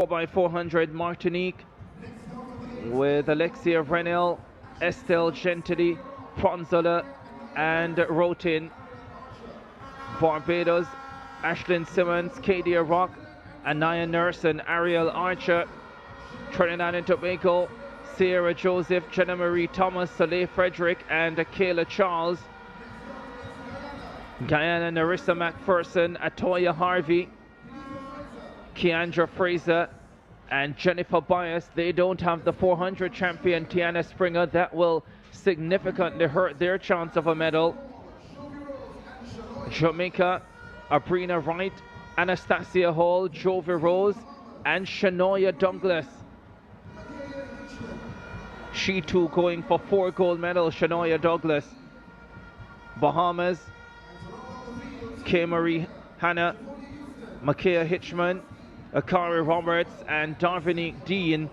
4x400 Martinique with Alexia Renel, Estelle Gentili, Pronzola and Rotin. Barbados, Ashlyn Simmons, Kadia Rock, Anaya Nursen, Ariel Archer. Trinidad and Tobago, Sierra Joseph, Jenna Marie Thomas, Soleil Frederick and Kayla Charles. Guyana, Narissa McPherson, Atoya Harvey, Keandra Fraser and Jennifer Bias. They don't have the 400 champion Tiana Springer. That will significantly hurt their chance of a medal. Jamaica, Abbrina Wright, Anastasia Hall, Jovi Rose and Shanoya Douglas. She too going for 4 gold medals, Shanoya Douglas. Bahamas, K. Marie Hanna, Makaya Hitchman, Akari Roberts and Darvinique Dean,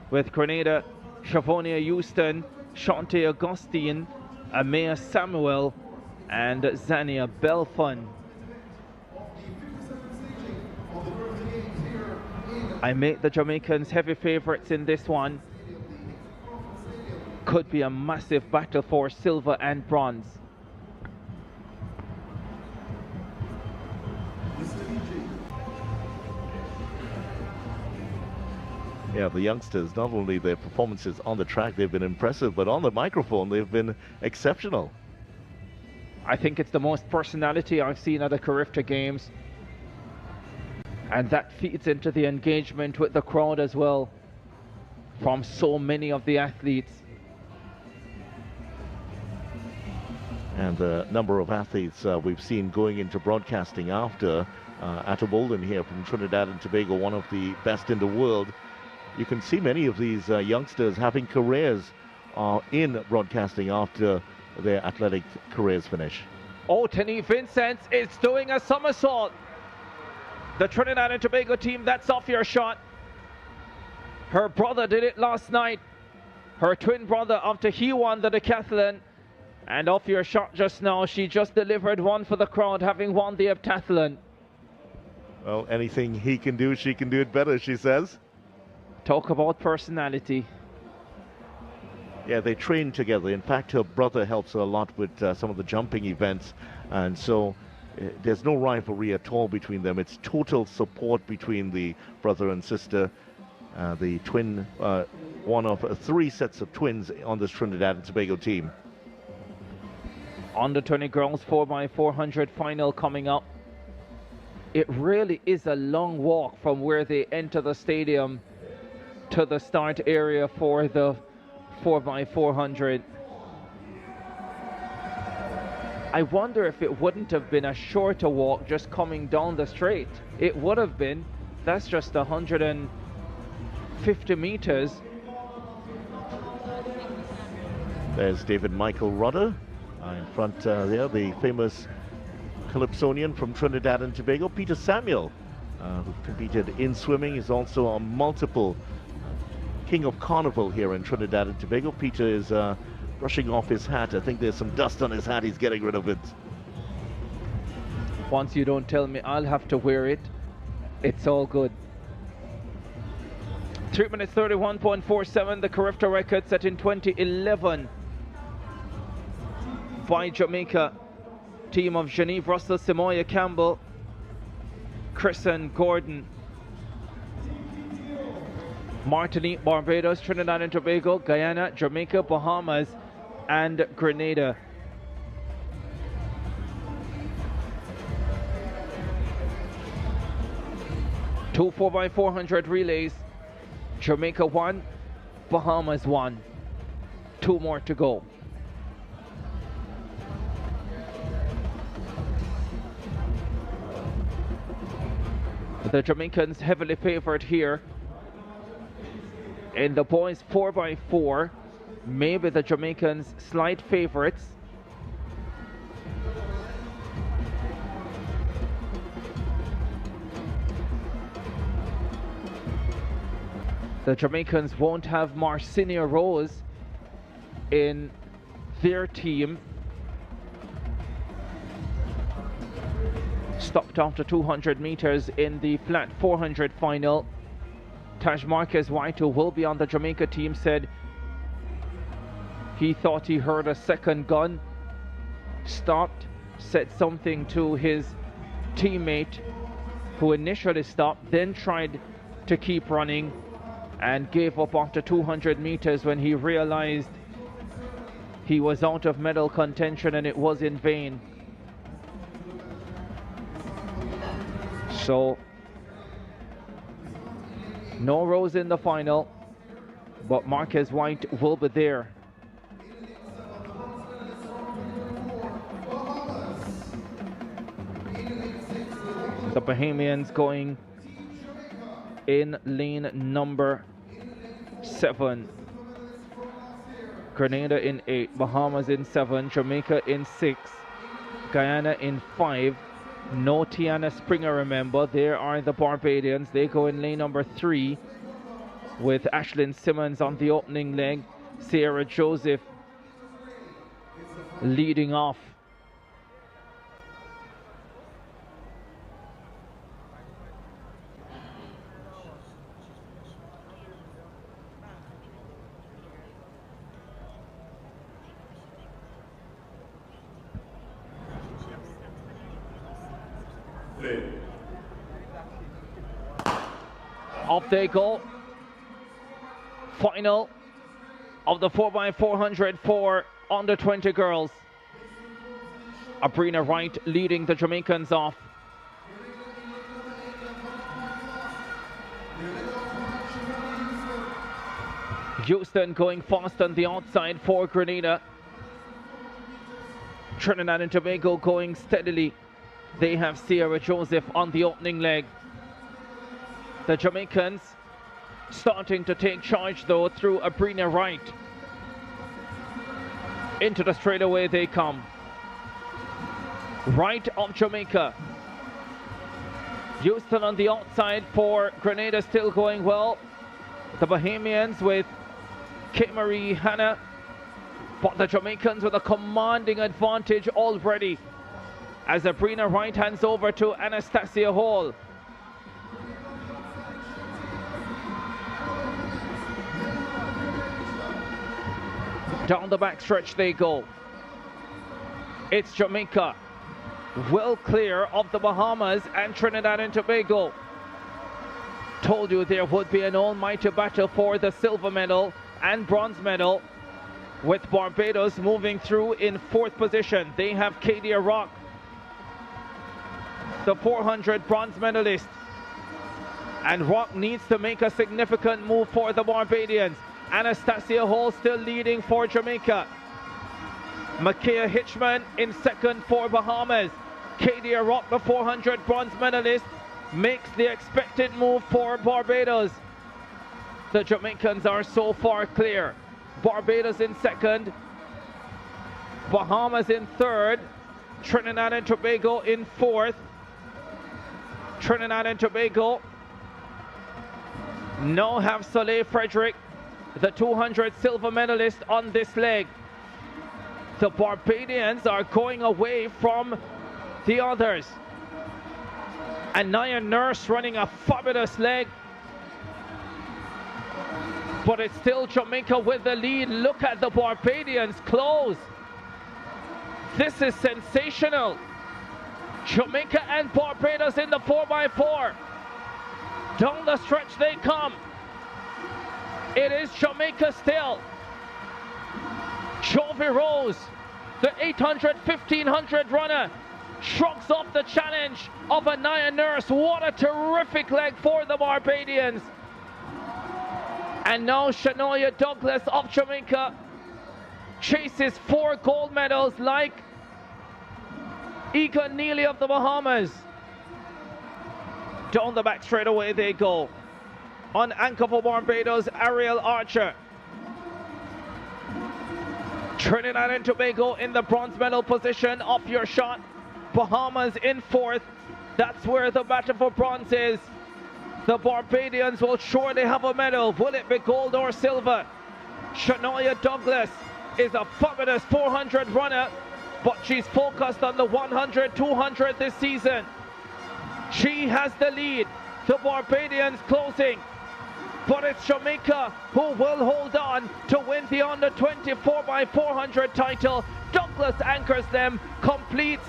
with Grenada, Shavonia Houston, Shante Augustine, Amaya Samuel and Zania Belfun. I make the Jamaicans heavy favorites in this one. Could be a massive battle for silver and bronze. Yeah, the youngsters, not only their performances on the track, they've been impressive, but on the microphone, they've been exceptional. I think it's the most personality I've seen at the CARIFTA Games. And that feeds into the engagement with the crowd as well, from so many of the athletes. And the number of athletes we've seen going into broadcasting after Ato Bolden here from Trinidad and Tobago, one of the best in the world. You can see many of these youngsters having careers in broadcasting after their athletic careers finish. Oh, Tenny Vincent is doing a somersault. The Trinidad and Tobago team, that's off your shot. Her brother did it last night. Her twin brother, after he won the decathlon. And off your shot just now, she just delivered one for the crowd, having won the heptathlon. Well, anything he can do, she can do it better, she says. Talk about personality. Yeah, they train together. In fact, her brother helps her a lot with some of the jumping events. And so there's no rivalry at all between them. It's total support between the brother and sister. The twin, one of 3 sets of twins on this Trinidad and Tobago team. Under 20 girls 4x400 final coming up. It really is a long walk from where they enter the stadium to the start area for the 4x400. I wonder if it wouldn't have been a shorter walk just coming down the straight. It would have been. That's just 150 meters. There's David Michael Rudder in front there, the famous Calypsonian from Trinidad and Tobago. Peter Samuel, who competed in swimming, is also a multiple King of Carnival here in Trinidad and Tobago. Peter is brushing off his hat. I think there's some dust on his hat. He's getting rid of it. Once you don't tell me, I'll have to wear it. It's all good. 3 minutes 31.47, the CARIFTA record set in 2011 by Jamaica. Team of Genevieve Russell, Samoya Campbell, Kristen Gordon. Martinique, Barbados, Trinidad and Tobago, Guyana, Jamaica, Bahamas and Grenada. Two 4x400 relays. Jamaica 1, Bahamas 1. 2 more to go. The Jamaicans heavily favored here. In the boys 4x4, maybe the Jamaicans slight favorites. The Jamaicans won't have Marcinia Rose in their team. Stopped after 200 meters in the flat 400 final. Taj Marquez White, who will be on the Jamaica team, said he thought he heard a second gun, stopped, said something to his teammate who initially stopped, then tried to keep running and gave up after 200 meters when he realized he was out of medal contention and it was in vain. So no rose in the final, but Marquez White will be there. The Bahamians going in lane number 7. Grenada in 8, Bahamas in 7, Jamaica in 6, Guyana in 5. No Tiana Springer, remember. There are the Barbadians. They go in lane number 3 with Ashlyn Simmons on the opening leg. Sierra Joseph leading off. Off they go. Final of the 4x400 for under 20 girls. Abbrina Wright leading the Jamaicans off. Houston going fast on the outside for Grenada. Trinidad and Tobago going steadily. They have Sierra Joseph on the opening leg. The Jamaicans starting to take charge though through Abbrina Wright. Into the straightaway they come. Right of Jamaica. Houston on the outside for Grenada, still going well. The Bahamians with Kate Marie Hanna, but the Jamaicans with a commanding advantage already as Abbrina Wright hands over to Anastasia Hall. Down the back stretch they go. It's Jamaica, well clear of the Bahamas and Trinidad and Tobago. Told you there would be an almighty battle for the silver medal and bronze medal, with Barbados moving through in 4th position. They have Kadia Rock, the 400 bronze medalist, and Rock needs to make a significant move for the Barbadians. Anastasia Hall still leading for Jamaica. Makaya Hitchman in 2nd for Bahamas. Kadia Rock, the 400 bronze medalist, makes the expected move for Barbados. The Jamaicans are so far clear. Barbados in 2nd, Bahamas in 3rd, Trinidad and Tobago in 4th. Trinidad and Tobago now have Soleil Frederick, the 200 silver medalist, on this leg. The Barbadians are going away from the others. And Naya Nurse running a fabulous leg. But it's still Jamaica with the lead. Look at the Barbadians close. This is sensational. Jamaica and Barbados in the 4x4. Down the stretch they come. It is Jamaica still. Jovi Rose, the 800, 1500 runner, shrugs off the challenge of Anaya Nurse. What a terrific leg for the Barbadians. And now Shanoya Douglas of Jamaica chases 4 gold medals like Egan Neely of the Bahamas. Down the back straight away they go. On anchor for Barbados, Ariel Archer. Trinidad and Tobago in the bronze medal position. Off your shot. Bahamas in 4th. That's where the battle for bronze is. The Barbadians will surely have a medal. Will it be gold or silver? Shanoya Douglas is a fabulous 400 runner, but she's focused on the 100, 200 this season. She has the lead. The Barbadians closing. but it's Jamaica who will hold on to win the under-20 4x400 title. Douglas anchors them, completes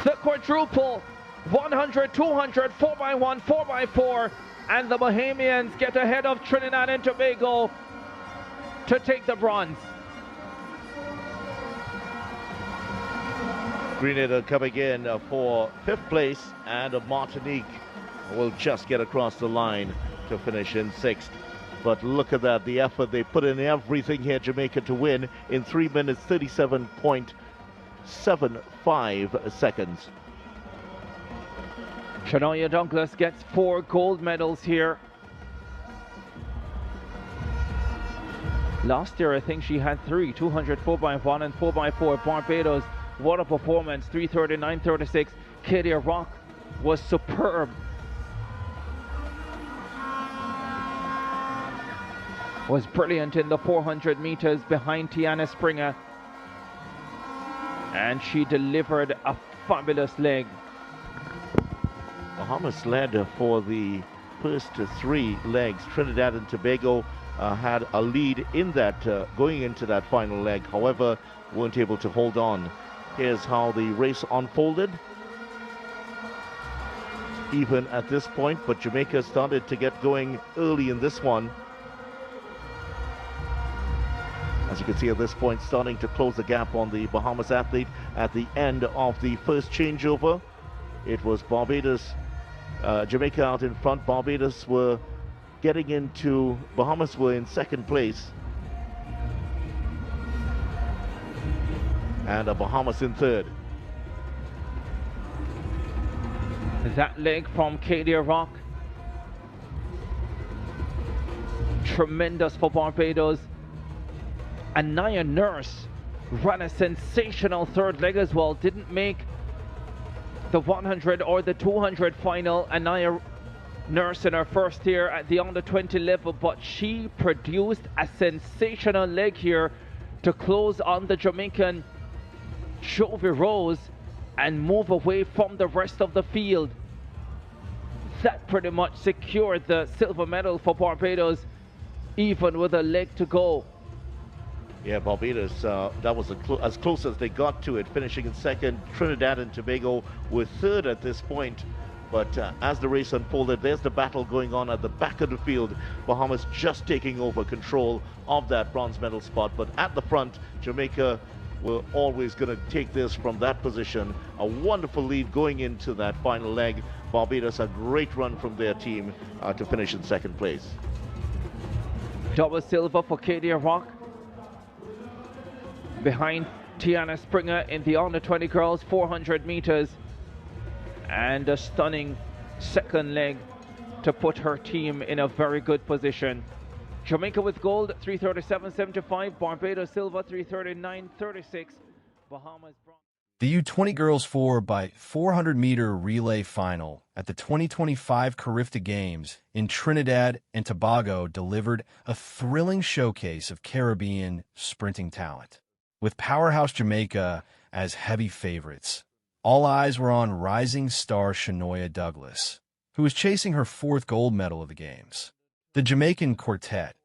the quadruple 100, 200, 4x1, 4x4, and the Bahamians get ahead of Trinidad and Tobago to take the bronze. Grenada coming in for 5th place, and Martinique will just get across the line to finish in 6th. But look at that, the effort. They put in everything here, Jamaica, to win in 3 minutes 37.75 seconds. Shanoya Douglas gets 4 gold medals here. Last year, I think she had 3, 200 4x1 and 4x4. Barbados, what a performance, 339.36. Kadia Rock was superb. Was brilliant in the 400 meters behind Tiana Springer. And she delivered a fabulous leg. Bahamas led for the first 3 legs. Trinidad and Tobago had a lead in that going into that final leg, however weren't able to hold on. Here's how the race unfolded. Even at this point, but Jamaica started to get going early in this one. As you can see at this point, starting to close the gap on the Bahamas athlete at the end of the first changeover. It was Barbados, Jamaica out in front. Barbados were getting into, Bahamas were in 2nd place. And Bahamas in 3rd. That leg from Kadia Rock. Tremendous for Barbados. Anaya Nurse ran a sensational 3rd leg as well. Didn't make the 100 or the 200 final. Anaya Nurse in her first year at the under-20 level, but she produced a sensational leg here to close on the Jamaican Jovi Rose and move away from the rest of the field. That pretty much secured the silver medal for Barbados, even with a leg to go. Yeah, Barbados, that was as close as they got to it, finishing in 2nd. Trinidad and Tobago were 3rd at this point. But as the race unfolded, there's the battle going on at the back of the field. Bahamas just taking over control of that bronze medal spot. But at the front, Jamaica were always going to take this from that position. A wonderful lead going into that final leg. Barbados, a great run from their team to finish in 2nd place. Double silver for Kadia Rock. Behind Tiana Springer in the under-20 girls 400 meters. And a stunning 2nd leg to put her team in a very good position. Jamaica with gold, 337.75. Barbados silver, 339.36. Bahamas bronze. The U20 Girls 4x400m relay final at the 2025 CARIFTA Games in Trinidad and Tobago delivered a thrilling showcase of Caribbean sprinting talent. With powerhouse Jamaica as heavy favorites, all eyes were on rising star Shanoya Douglas, who was chasing her 4th gold medal of the Games. The Jamaican quartet,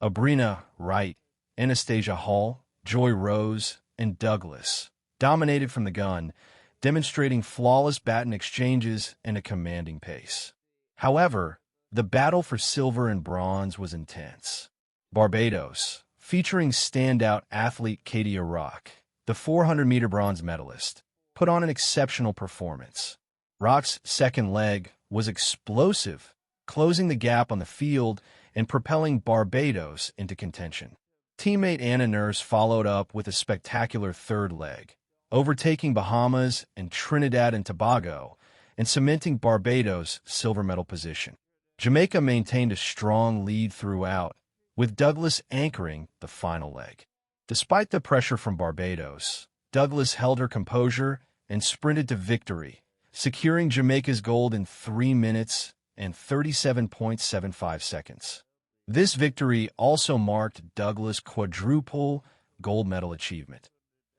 Abbrina Wright, Anastasia Hall, Joy Rose, and Douglas, dominated from the gun, demonstrating flawless baton exchanges and a commanding pace. However, the battle for silver and bronze was intense. Barbados, featuring standout athlete Kadia Rock, the 400-meter bronze medalist, put on an exceptional performance. Rock's 2nd leg was explosive, closing the gap on the field and propelling Barbados into contention. Teammate Anna Nurse followed up with a spectacular 3rd leg, overtaking Bahamas and Trinidad and Tobago and cementing Barbados' silver medal position. Jamaica maintained a strong lead throughout, with Douglas anchoring the final leg. Despite the pressure from Barbados, Douglas held her composure and sprinted to victory, securing Jamaica's gold in 3 minutes and 37.75 seconds. This victory also marked Douglas' quadruple gold medal achievement: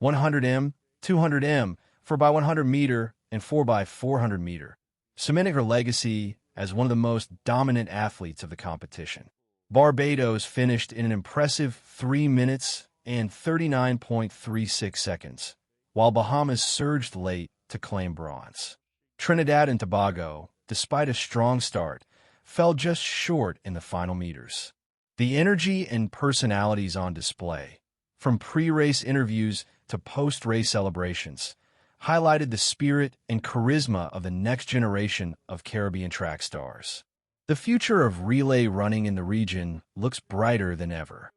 100m, 200m, 4x100 meter, and 4x400 meter, cementing her legacy as one of the most dominant athletes of the competition. Barbados finished in an impressive 3 minutes and 39.36 seconds, while Bahamas surged late to claim bronze. Trinidad and Tobago, despite a strong start, fell just short in the final meters. The energy and personalities on display, from pre-race interviews to post-race celebrations, highlighted the spirit and charisma of the next generation of Caribbean track stars. The future of relay running in the region looks brighter than ever.